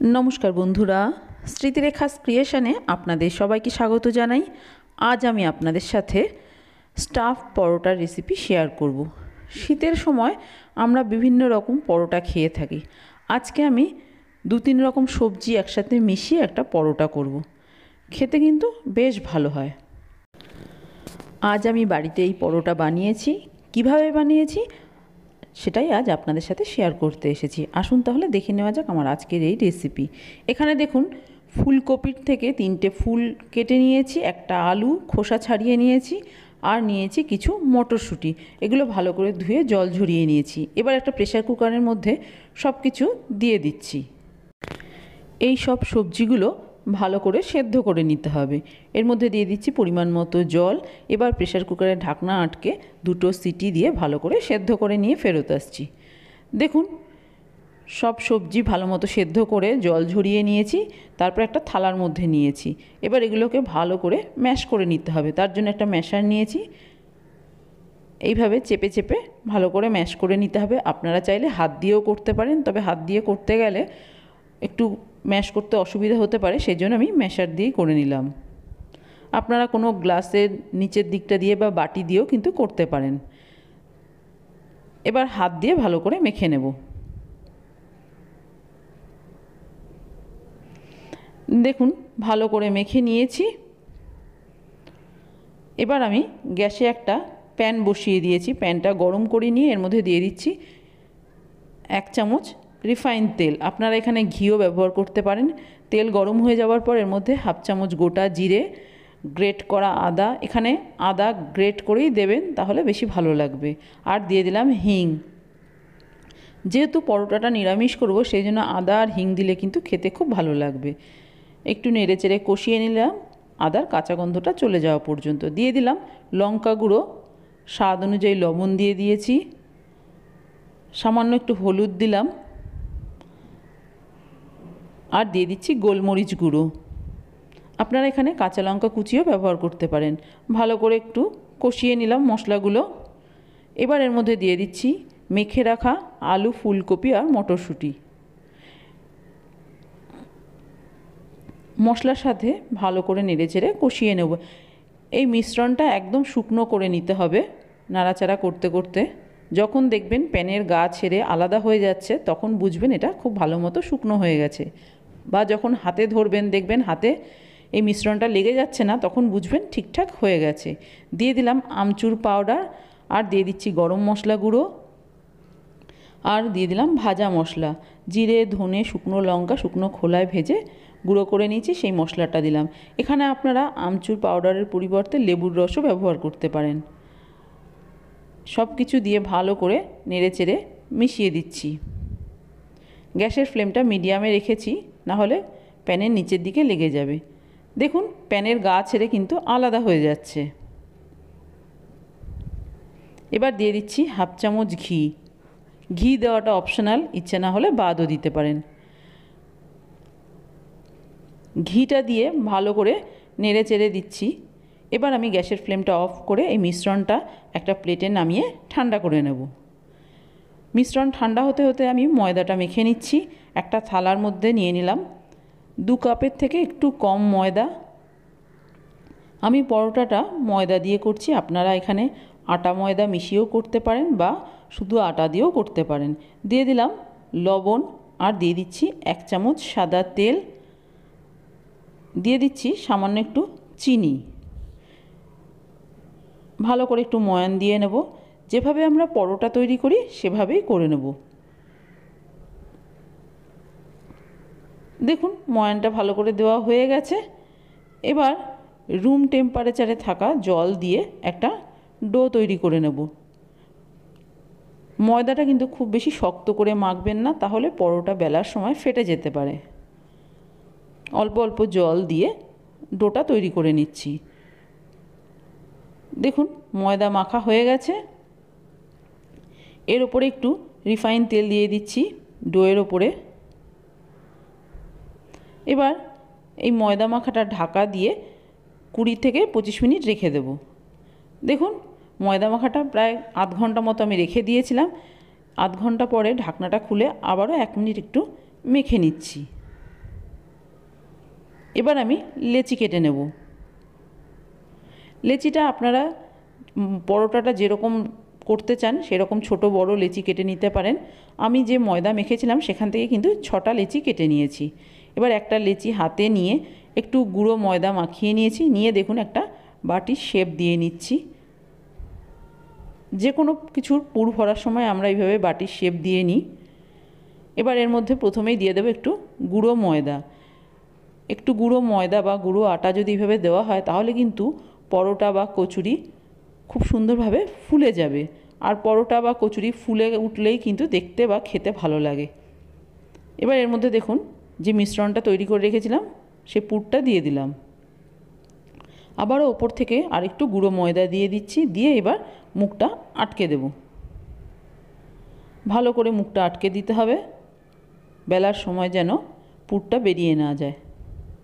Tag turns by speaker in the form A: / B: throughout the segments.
A: नमस्कार बंधुरा स्मृतिरेखास क्रिएशने आपनादेर सबाइके स्वागत जानाई। आज आमी आपनादेर साथे स्टाफ परोटार रेसिपि शेयर करब। शीतेर समय आमरा विभिन्न रकम परोटा खेये थाकी। आजके आमी दो तीन रकम सब्जी एकसाथे मिशिए एकटा परोटा करब। खेते किन्तु बेश भालो हय। आज आमी बाड़ीते एई परोटा बानिয়েছি। किभाबे बानिয়েছি সেটাই আজ আপনাদের সাথে শেয়ার করতে এসেছি। আসুন তাহলে দেখে নেওয়া যাক আমার আজকের এই রেসিপি। এখানে দেখুন ফুলকপির থেকে তিনটে ফুল কেটে নিয়েছি, একটা আলু খোসা ছাড়িয়ে নিয়েছি, আর নিয়েছি কিছু মটরশুঁটি। এগুলো ভালো করে ধুয়ে জল ঝরিয়ে নিয়েছি। এবার একটা প্রেসার কুকারের মধ্যে সব কিছু দিয়ে দিচ্ছি। এই সব সবজিগুলো ভালো করে সেদ্ধ করে নিতে হবে। এর মধ্যে দিয়ে দিচ্ছি পরিমাণ মতো জল। এবার প্রেসার কুকারের ঢাকনা আটকে দুটো সিটি দিয়ে ভালো করে সেদ্ধ করে নিয়ে ফেরত আসছি। দেখুন সব সবজি ভালো মতো সেদ্ধ করে জল ঝরিয়ে নিয়েছি, তারপর একটা থালার মধ্যে নিয়েছি। এবার এগুলোকে ভালো করে ম্যাশ করে নিতে হবে। তার জন্য একটা ম্যাশার নিয়েছি। এইভাবে চেপে চেপে ভালো করে ম্যাশ করে নিতে হবে। আপনারা চাইলে হাত দিয়েও করতে পারেন, তবে হাত দিয়ে করতে গেলে একটু ম্যাশ করতে অসুবিধা হতে পারে, সেই জন্য আমি ম্যাশার দিয়েই করে নিলাম। আপনারা কোনো গ্লাসের নিচের দিকটা দিয়ে বা বাটি দিয়েও কিন্তু করতে পারেন। এবার হাত দিয়ে ভালো করে মেখে নেব। দেখুন ভালো করে মেখে নিয়েছি। এবার আমি গ্যাসে একটা প্যান বসিয়ে দিয়েছি। প্যানটা গরম করে নিয়ে এর মধ্যে দিয়ে দিচ্ছি 1 চামচ রিফাইন তেল। আপনারা এখানে ঘিও ব্যবহার করতে পারেন। তেল গরম হয়ে যাওয়ার পর এর মধ্যে 1/2 চামচ গোটা জিরে, গ্রেট করা আদা, এখানে আদা গ্রেট করেই দেবেন তাহলে বেশি ভালো লাগবে, আর দিয়ে দিলাম হিং। যেহেতু পরোটাটা নিরামিষ করব সেই জন্য আদা আর হিং দিলে কিন্তু খেতে খুব ভালো লাগবে। একটু নেড়ে চেড়ে কষিয়ে নিলাম আদার কাঁচা গন্ধটা চলে যাওয়া পর্যন্ত। দিয়ে দিলাম লঙ্কা গুঁড়ো, স্বাদ অনুযায়ী লবণ দিয়ে দিয়েছি, সামান্য একটু হলুদ দিলাম, আর দিয়ে দিচ্ছি গোলমরিচ গুঁড়ো। আপনারা এখানে কাঁচা লঙ্কা কুচিও ব্যবহার করতে পারেন। ভালো করে একটু কষিয়ে নিলাম মশলাগুলো। এবার এর মধ্যে দিয়ে দিচ্ছি মেখে রাখা আলু, ফুলকপি আর মটরশুঁটি। মশলার সাথে ভালো করে নেড়েচেড়ে কষিয়ে নেব। এই মিশ্রণটা একদম শুকনো করে নিতে হবে নাড়াচাড়া করতে করতে। যখন দেখবেন প্যানের গা ছেড়ে আলাদা হয়ে যাচ্ছে তখন বুঝবেন এটা খুব ভালো মতো শুকনো হয়ে গেছে, বা যখন হাতে ধরবেন দেখবেন হাতে এই মিশ্রণটা লেগে যাচ্ছে না, তখন বুঝবেন ঠিকঠাক হয়ে গেছে। দিয়ে দিলাম আমচুর পাউডার, আর দিয়ে দিচ্ছি গরম মশলা গুঁড়ো, আর দিয়ে দিলাম ভাজা মশলা, জিরে, ধনে, শুকনো লঙ্কা শুকনো খোলায় ভেজে গুঁড়ো করে নিয়েছি সেই মশলাটা দিলাম। এখানে আপনারা আমচুর পাউডারের পরিবর্তে লেবুর রসও ব্যবহার করতে পারেন। সব কিছু দিয়ে ভালো করে নেড়েচেড়ে মিশিয়ে দিচ্ছি। গ্যাসের ফ্লেমটা মিডিয়ামে রেখেছি, না হলে প্যানের নিচের দিকে লেগে যাবে। দেখুন প্যানের গা ছেড়ে কিন্তু আলাদা হয়ে যাচ্ছে। এবার দিয়ে দিচ্ছি 1/2 চামচ ঘি। ঘি দেওয়াটা অপশনাল, ইচ্ছে না হলে বাদও দিতে পারেন। ঘিটা দিয়ে ভালো করে নেড়ে চেড়ে দিচ্ছি। এবার আমি গ্যাসের ফ্লেমটা অফ করে এই মিশ্রণটা একটা প্লেটে নামিয়ে ঠান্ডা করে নেব। মিশ্রণ ঠান্ডা হতে হতে আমি ময়দাটা মেখে নিচ্ছি। একটা থালার মধ্যে নিয়ে নিলাম 2 কাপের থেকে একটু কম ময়দা। আমি পরোটাটা ময়দা দিয়ে করছি, আপনারা এখানে আটা ময়দা মিশিয়েও করতে পারেন বা শুধু আটা দিয়েও করতে পারেন। দিয়ে দিলাম লবণ, আর দিয়ে দিচ্ছি 1 চামচ সাদা তেল, দিয়ে দিচ্ছি সামান্য একটু চিনি। ভালো করে একটু ময়ান দিয়ে নেব। যেভাবে আমরা পরোটা তৈরি করি সেভাবেই করে নেব। দেখুন ময়ানটা ভালো করে দেওয়া হয়ে গেছে। এবার রুম টেম্পারেচারে থাকা জল দিয়ে একটা ডো তৈরি করে নেব। ময়দাটা কিন্তু খুব বেশি শক্ত করে মাখবেন না, তাহলে পরোটা বেলার সময় ফেটে যেতে পারে। অল্প অল্প জল দিয়ে ডোটা তৈরি করে নিচ্ছি। দেখুন ময়দা মাখা হয়ে গেছে। এর ওপরে একটু রিফাইন তেল দিয়ে দিচ্ছি ডোয়ের ওপরে। এবার এই ময়দা মাখাটা ঢাকা দিয়ে 20 থেকে 25 মিনিট রেখে দেব। দেখুন ময়দা মাখাটা প্রায় আধ ঘন্টা মতো আমি রেখে দিয়েছিলাম। আধ ঘন্টা পরে ঢাকনাটা খুলে আবারও 1 মিনিট একটু মেখে নিচ্ছি। এবার আমি লেচি কেটে নেব। লেচিটা আপনারা পরোটাটা যেরকম করতে চান সেরকম ছোট বড় লেচি কেটে নিতে পারেন। আমি যে ময়দা মেখেছিলাম সেখান থেকে কিন্তু 6টা লেচি কেটে নিয়েছি। এবার একটা লেচি হাতে নিয়ে একটু গুঁড়ো ময়দা মাখিয়ে নিয়েছি, নিয়ে দেখুন একটা বাটির শেপ দিয়ে নিচ্ছি। যে কোনো কিছুর পুর ভরার সময় আমরা এইভাবে বাটির শেপ দিয়ে নিই। এবার এর মধ্যে প্রথমেই দিয়ে দেবো একটু গুঁড়ো ময়দা। একটু গুঁড়ো ময়দা বা গুঁড়ো আটা যদি এইভাবে দেওয়া হয় তাহলে কিন্তু পরোটা বা কচুরি খুব সুন্দরভাবে ফুলে যাবে। আর পরোটা বা কচুরি ফুলে উঠলেই কিন্তু দেখতে বা খেতে ভালো লাগে। এবার এর মধ্যে দেখুন যে মিশ্রণটা তৈরি করে রেখেছিলাম সেই পুরটা দিয়ে দিলাম। আবারও ওপর থেকে আরেকটু গুঁড়ো ময়দা দিয়ে দিচ্ছি, দিয়ে এবার মুখটা আটকে দেব। ভালো করে মুখটা আটকে দিতে হবে, বেলার সময় যেন পুরটা বেরিয়ে না যায়।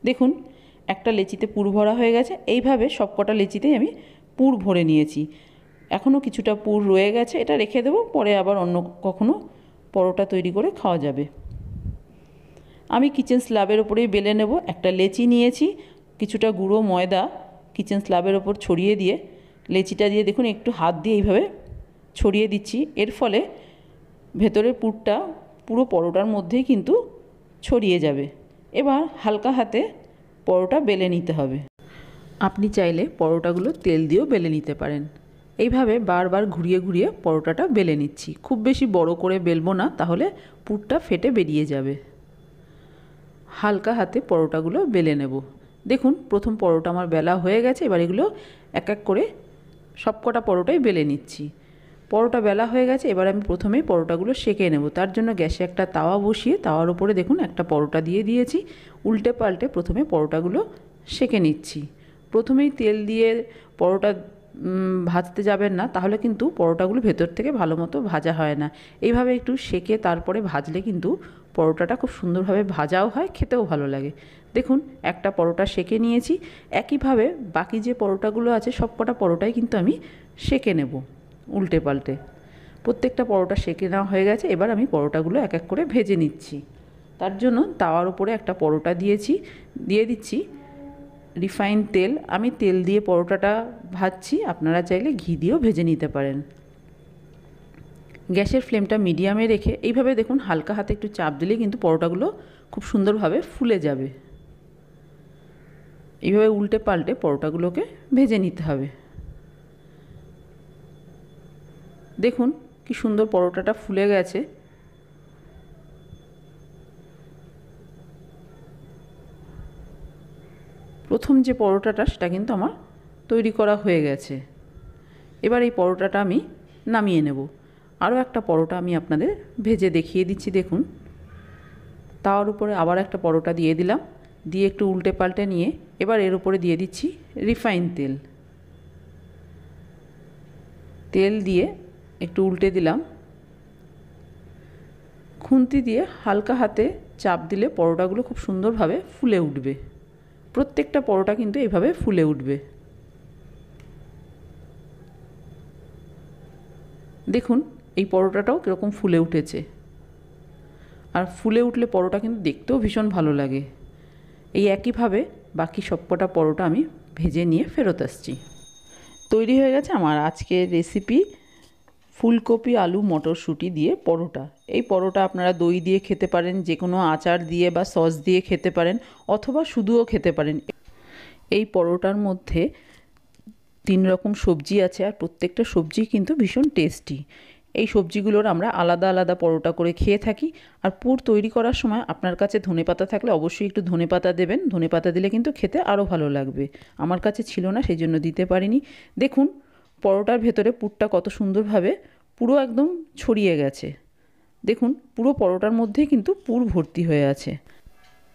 A: দেখুন একটা লেচিতে পুর ভরা হয়ে গেছে। এইভাবে সবকটা লেচিতেই আমি পুর ভরে নিয়েছি। এখনও কিছুটা পুর রয়ে গেছে, এটা রেখে দেবো, পরে আবার অন্য কখনো পরোটা তৈরি করে খাওয়া যাবে। আমি কিচেন স্ল্যাবের ওপরেই বেলে নেব। একটা লেচি নিয়েছি, কিছুটা গুঁড়ো ময়দা কিচেন স্ল্যাবের ওপর ছড়িয়ে দিয়ে লেচিটা দিয়ে দেখুন একটু হাত দিয়ে এইভাবে ছড়িয়ে দিচ্ছি। এর ফলে ভেতরের পুরটা পুরো পরোটার মধ্যেই কিন্তু ছড়িয়ে যাবে। এবার হালকা হাতে পরোটা বেলে নিতে হবে। আপনি চাইলে পরোটাগুলো তেল দিয়েও বেলে নিতে পারেন। এইভাবে বারবার ঘুরিয়ে ঘুরিয়ে পরোটাটা বেলে নিচ্ছি। খুব বেশি বড় করে বেলবো না, তাহলে পুরটা ফেটে বেরিয়ে যাবে। হালকা হাতে পরোটাগুলো বেলে নেব। দেখুন প্রথম পরোটা আমার বেলা হয়ে গেছে। এবার এগুলো এক এক করে সবকটা পরোটাই বেলে নিচ্ছি। পরোটা বেলা হয়ে গেছে। এবার আমি প্রথমেই পরোটাগুলো সেঁকে নেব। তার জন্য গ্যাসে একটা তাওয়া বসিয়ে তাওয়ার উপরে দেখুন একটা পরোটা দিয়ে দিয়েছি। উল্টে পাল্টে প্রথমে পরোটাগুলো সেঁকে নিচ্ছি। প্রথমেই তেল দিয়ে পরোটা ভাজতে যাবেন না, তাহলে কিন্তু পরোটাগুলো ভেতর থেকে ভালো মতো ভাজা হয় না। এইভাবে একটু সেঁকে তারপরে ভাজলে কিন্তু পরোটাটা খুব সুন্দরভাবে ভাজাও হয়, খেতেও ভালো লাগে। দেখুন একটা পরোটা সেঁকে নিয়েছি। একইভাবে বাকি যে পরোটাগুলো আছে সবকটা পরোটাই কিন্তু আমি সেঁকে নেব উল্টে পাল্টে। প্রত্যেকটা পরোটা সেঁকে নেওয়া হয়ে গেছে। এবার আমি পরোটাগুলো এক এক করে ভেজে নিচ্ছি। তার জন্য তাওয়ার উপরে একটা পরোটা দিয়ে দিচ্ছি রিফাইন তেল। আমি তেল দিয়ে পরোটাটা ভাজছি, আপনারা চাইলে ঘি দিয়েও ভেজে নিতে পারেন। গ্যাসের ফ্লেমটা মিডিয়ামে রেখে এইভাবে দেখুন হালকা হাতে একটু চাপ দিলে কিন্তু পরোটাগুলো খুব সুন্দরভাবে ফুলে যাবে। এইভাবে উল্টে পাল্টে পরোটাগুলোকে ভেজে নিতে হবে। দেখুন কি সুন্দর পরোটাটা ফুলে গেছে। প্রথম যে পরোটাটা সেটা কিন্তু আমার তৈরি করা হয়ে গেছে। এবার এই পরোটাটা আমি নামিয়ে নেব। আরও একটা পরোটা আমি আপনাদের ভেজে দেখিয়ে দিচ্ছি। দেখুন তাওয়ার উপরে আবার একটা পরোটা দিয়ে দিলাম, দিয়ে একটু উল্টে পাল্টে নিয়ে এবার এর উপরে দিয়ে দিচ্ছি রিফাইন তেল। তেল দিয়ে একটু উল্টে দিলাম। খুন্তি দিয়ে হালকা হাতে চাপ দিলে পরোটাগুলো খুব সুন্দরভাবে ফুলে উঠবে। প্রত্যেকটা পরোটা কিন্তু এইভাবে ফুলে উঠবে। দেখুন এই পরোটাটাও কীরকম ফুলে উঠেছে। আর ফুলে উঠলে পরোটা কিন্তু দেখতেও ভীষণ ভালো লাগে। এই একইভাবে বাকি সবকটা পরোটা আমি ভেজে নিয়ে ফেরত আসছি। তৈরি হয়ে গেছে আমার আজকের রেসিপি ফুলকপি আলু মটরশুঁটি দিয়ে পরোটা। এই পরোটা আপনারা দই দিয়ে খেতে পারেন, যে কোনো আচার দিয়ে বা সস দিয়ে খেতে পারেন, অথবা শুধুও খেতে পারেন। এই পরোটার মধ্যে 3 রকম সবজি আছে, আর প্রত্যেকটা সবজি কিন্তু ভীষণ টেস্টি। এই সবজিগুলোর আমরা আলাদা আলাদা পরোটা করে খেয়ে থাকি। আর পুর তৈরি করার সময় আপনার কাছে ধনেপাতা থাকলে অবশ্যই একটু ধনেপাতা দেবেন। ধনেপাতা দিলে কিন্তু খেতে আরও ভালো লাগবে। আমার কাছে ছিল না, সেই জন্য দিতে পারিনি। দেখুন পরোটার ভেতরে পুরটা কত সুন্দরভাবে পুরো একদম ছড়িয়ে গেছে। দেখুন পুরো পরোটার মধ্যেই কিন্তু পুর ভর্তি হয়ে আছে।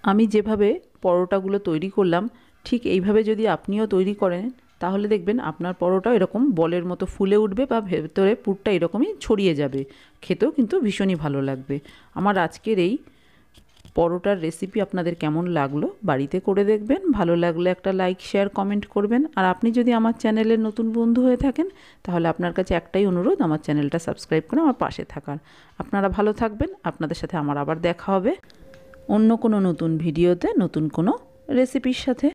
A: আমি যেভাবে পরোটাগুলো তৈরি করলাম ঠিক এইভাবে যদি আপনিও তৈরি করেন তাহলে দেখবেন আপনার পরোটা এরকম বলের মতো ফুলে উঠবে বা ভেতরে পুরটা এরকমই ছড়িয়ে যাবে। খেতেও কিন্তু ভীষণই ভালো লাগবে। আমার আজকের এই পরোটার রেসিপি আপনাদের কেমন লাগলো বাড়িতে করে দেখবেন। ভালো লাগলে একটা লাইক শেয়ার কমেন্ট করবেন। আর আপনি যদি আমার চ্যানেলের নতুন বন্ধু হয়ে থাকেন তাহলে আপনার কাছে একটাই অনুরোধ, আমার চ্যানেলটা সাবস্ক্রাইব করে আমার পাশে থাকার। আপনারা ভালো থাকবেন। আপনাদের সাথে আমার আবার দেখা হবে অন্য কোনো নতুন ভিডিওতে নতুন কোনো রেসিপির সাথে।